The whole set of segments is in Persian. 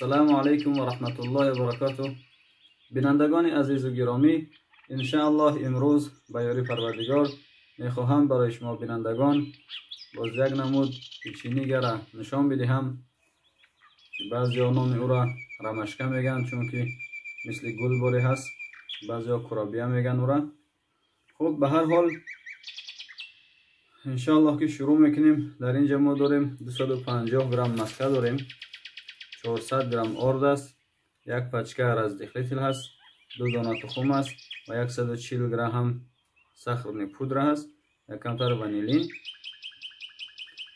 السلام علیکم و رحمت الله و برکاته. بینندگان عزیز و گرامی، انشاءالله امروز به یاری پروردگار میخواهم برای شما بینندگان باز یک نمود پیچینی را نشان بدهم. بعضی ها نام او را رمشکه میگن چون که مثل گل باره هست، بعضی ها کرابیه میگن او را. خب به هر حال انشاءالله که شروع میکنیم. در اینجا ما داریم 250 گرم مسکه داریم، 400 گرم آرد است، یک پچکه رزدخلیتل هست، 2 دانه تخم است و 140 گرم هم سخر پودر است، یک کمتر ونیلین.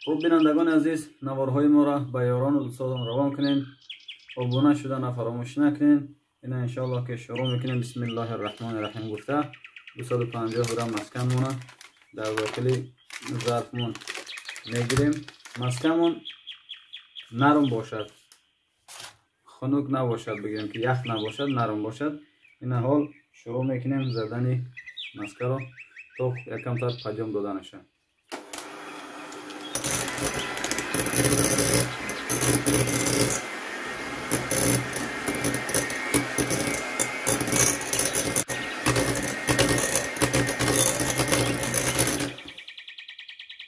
خب بینندگان عزیز، نوارهای ما را به یاران و دوستان روان کنین، آبونه شدن فراموش نکنین. این انشاءالله که شروع میکنیم. بسم الله الرحمن الرحیم گفته 250 گرم مسکمون در داخل ظرفمون میگیریم. مسکمون نرم باشد، خنک نباشد، بگیریم که یخ نباشد، نرم باشد. این حال شروع میکنیم زدن مسکه را تا یکم تر پجام داده نشه.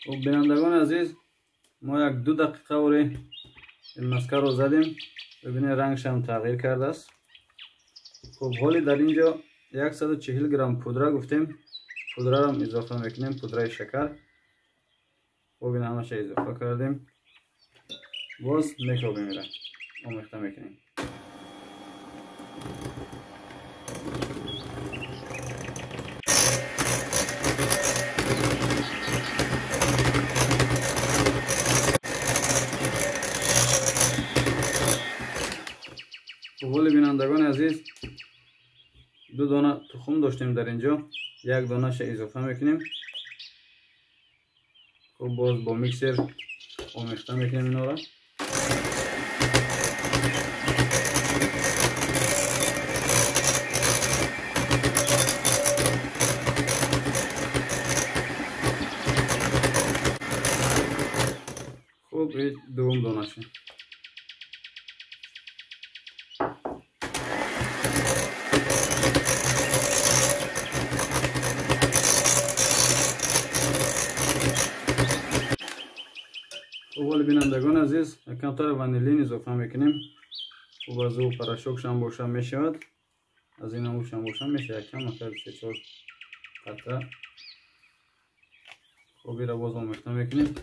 خب بینندگان عزیز، ما 1-2 دقیقه وری این مسکه رو زدیم. ببینید رنگش هم تغییر کرده است. خب حالی در اینجا 140 گرم پودره گفتیم، پودره رو اضافه میکنیم، پودره شکر. خب این همه چیز اضافه کردیم، باز میکوبیم، میره آمیخته میکنیم. خب بینندگان عزیز، 2 دانه تخم داشتیم در اینجا، 1 دانه ش اضافه میکنیم. خب باز با میکسر آمیخته میکنیم اینا را. خب این دوم دانه ش. خب بینندگان عزیز، یک کمتر ونیلین اضافه میکنیم. خب از او پراشوکش هم باشم میشود، از این هم باشم میشه، یک کم اکر 3-4 قطره. خب این را باز آمیخته میکنیم.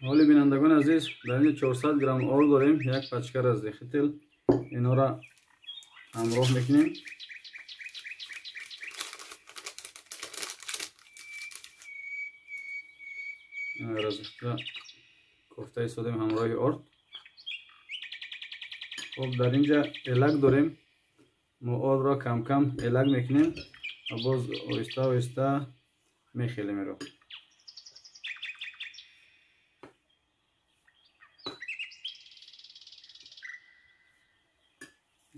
حالی بینندگان عزیز، در این 400 گرم آرد داریم، یک پچکه رزدخلیتل، اینا را همراه میکنیم. رزدخلیتل کوفته سادیم همراه آرد. خب در اینجا الک داریم، ما آرد را کم کم الک میکنیم و باز آهسته آهسته میخیلیم رو.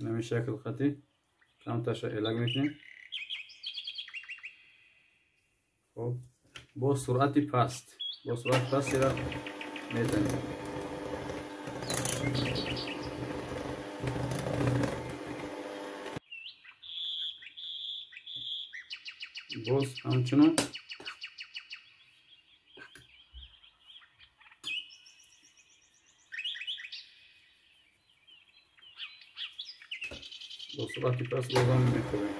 نمی شکل خطی کم تاشه الگ میکنیم. خب با سرعت پست را میزنیم. باز همچنان با سرعت پست بازم میکنیم.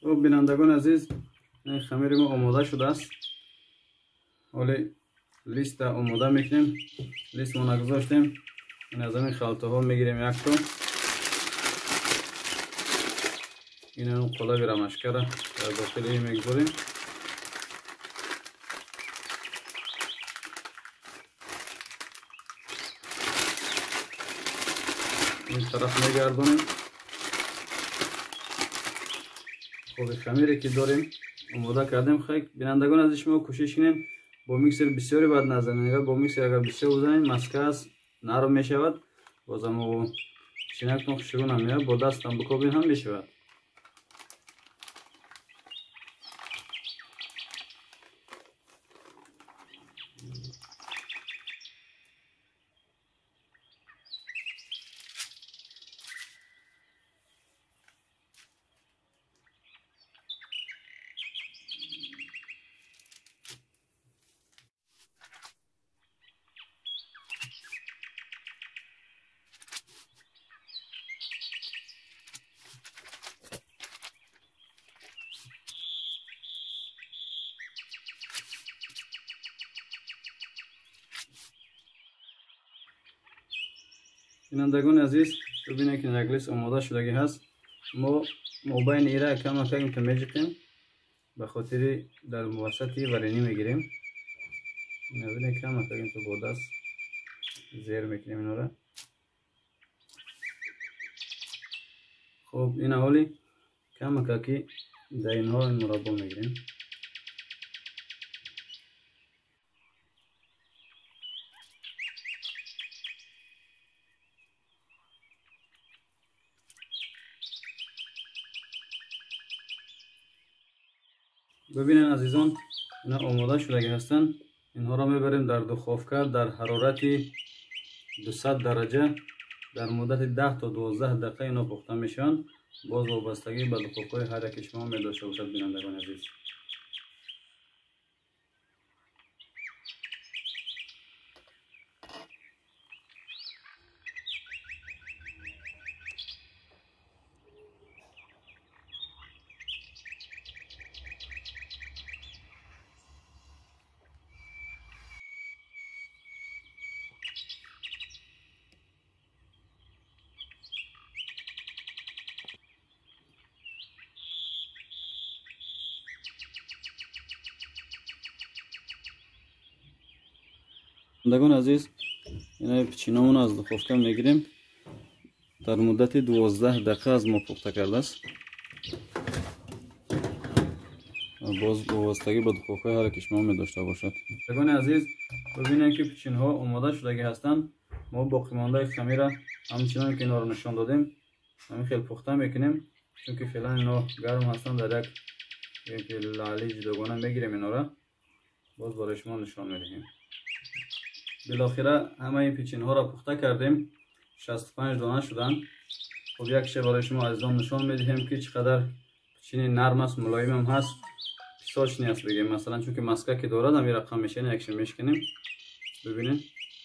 خب بینندگان عزیز، این خمیر ما آماده شده است. حالی لیست آماده میکنیم. لیست ما نگذاشتیم، این از این خلطه ها میگیریم. یک تا این قلب رمشکه را در داخل میگذاریم. این طرف میگردونیم. خب خمیری که داریم آماده کردیم. خیلی بینندگان از شما کوشش کنین با میکسر بسیاری بد نزنین. با میکسر اگر بسیار بزنین مسکه است، نرم میشود. بازم او چینک شروع نمیاد، با دست هم بکوبین هم میشود. بینندگان عزیز ببینید که نگلیس آماده شدگی هست. ما مابین ایره کم کم که میجقیم به خاطر در موسطی ورینی میگیریم. ببینید کم کم تو با دست زیر میکنیم اینا را. خب این اولی کم کم در اینها این مربا میگیریم. ببینید عزیزان اینا آماده شده هستند. اینها را میبریم در دخافکه در حرارت 200 درجه در مدت 10 تا 12 دقیقه اینا پخته میشن. باز وابستگی به دخافکه هر یک شما می داشته باشد بینندگان عزیز. بینندگان عزیز اینا پیچینامون از دخافکه میگیریم. در مدت 12 دقیقه از ما پخته کرده است. باز وابستگی به دخافکه هر یک شما می داشته باشد. بینندگان عزیز ببینید که پیچین ها آماده شدگی هستند. ما باقی مانده خمیر همچنان که اینا رو نشان دادیم همین خیلی پخته میکنیم، چون که فعلا اینا گرم هستند. در یک لعلی جداگانه میگیریم اینا را باز برای شما نشان میدهیم. بالاخره همه این پیچین ها را پخته کردیم. 65 دانه شدن. خب یک شی برای شما عزیزان نشان میدهیم که چقدر پیچین نرم است، ملایم هم هست. پیساچ نیست بگیم مثلا، چون که مسکه که دارد همین رقم میشه. یکش میشکنیم ببینید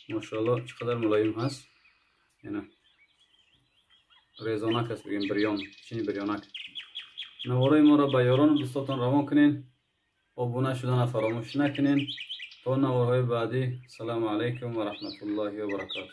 ماشاءالله چقدر ملایم هست. اینا ریزانک است بگیم، بریان، پیچین بریانک. نوارای ما را به یاران و دوستاتان روان کنین. آبونه شدن فراموش نکنین. تا نوارهای بعدی، سلام علیکم و رحمت الله و برکاته.